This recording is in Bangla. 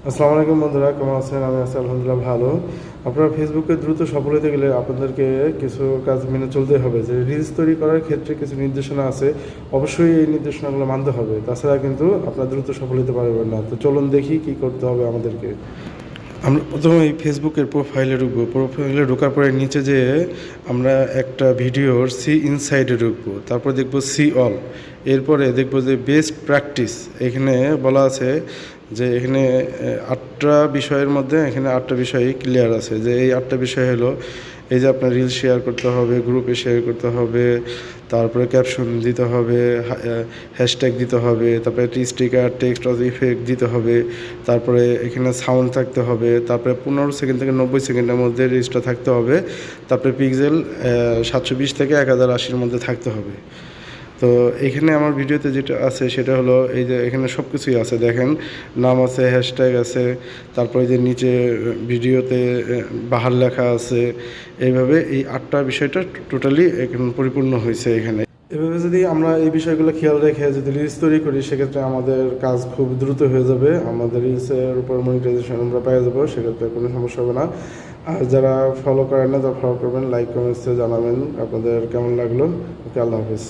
আসসালামু আলাইকুম বন্ধুরা, কেমন আছেন? আমি আছি আলহামদুলিল্লাহ ভালো। আপনারা ফেসবুকে দ্রুত সফল হতে গেলে আপনাদেরকে কিছু কাজ মেনে চলতে হবে। যে রিলস তৈরি করার ক্ষেত্রে কিছু নির্দেশনা আছে, অবশ্যই এই নির্দেশনাগুলো মানতে হবে। তাছাড়া কিন্তু আপনারা দ্রুত সফল হতে পারবেন না। তো চলুন দেখি কি করতে হবে আমাদেরকে। আমরা প্রথমে এই ফেসবুকের প্রোফাইলে ঢুকবো। প্রোফাইলে ঢোকার পরে নিচে যেয়ে আমরা একটা ভিডিওর সি ইনসাইডে ঢুকবো, তারপর দেখবো সি অল। এরপরে দেখবো যে বেস্ট প্র্যাকটিস। এখানে বলা আছে যে এখানে 8টা বিষয়ের মধ্যে এখানে 8টা বিষয়ই ক্লিয়ার আছে। যে এই 8টা বিষয় হলো, এই যে আপনার রিল শেয়ার করতে হবে, গ্রুপে শেয়ার করতে হবে, তারপরে ক্যাপশন দিতে হবে, হ্যাশট্যাগ দিতে হবে, তারপরে একটি স্টিকার, টেক্সট অথবা ইফেক্ট দিতে হবে, তারপরে এখানে সাউন্ড থাকতে হবে, তারপরে 15 সেকেন্ড থেকে 90 সেকেন্ডের মধ্যে রিলসটা থাকতে হবে, তারপরে পিক্সেল 720 থেকে 1080-র মধ্যে থাকতে হবে। তো এখানে আমার ভিডিওতে যেটা আছে সেটা হলো, এই যে এখানে সব কিছুই আছে দেখেন, নাম আছে, হ্যাশট্যাগ আছে, তারপরে যে নিচে ভিডিওতে বাহার লেখা আছে। এইভাবে এই 8টা বিষয়টা টোটালি এখন পরিপূর্ণ হয়েছে এখানে। এভাবে যদি আমরা এই বিষয়গুলো খেয়াল রেখে যদি রিলস তৈরি করি, সেক্ষেত্রে আমাদের কাজ খুব দ্রুত হয়ে যাবে। আমাদের রিলসের উপর মনিটাইজেশন আমরা পেয়ে যাবো, সেক্ষেত্রে কোনো সমস্যা হবে না। আর যারা ফলো করেন না, তারা ফলো করবেন, লাইক কমেন্টসে জানাবেন আপনাদের কেমন লাগলো। ওকে, আল্লাহ হাফিজ।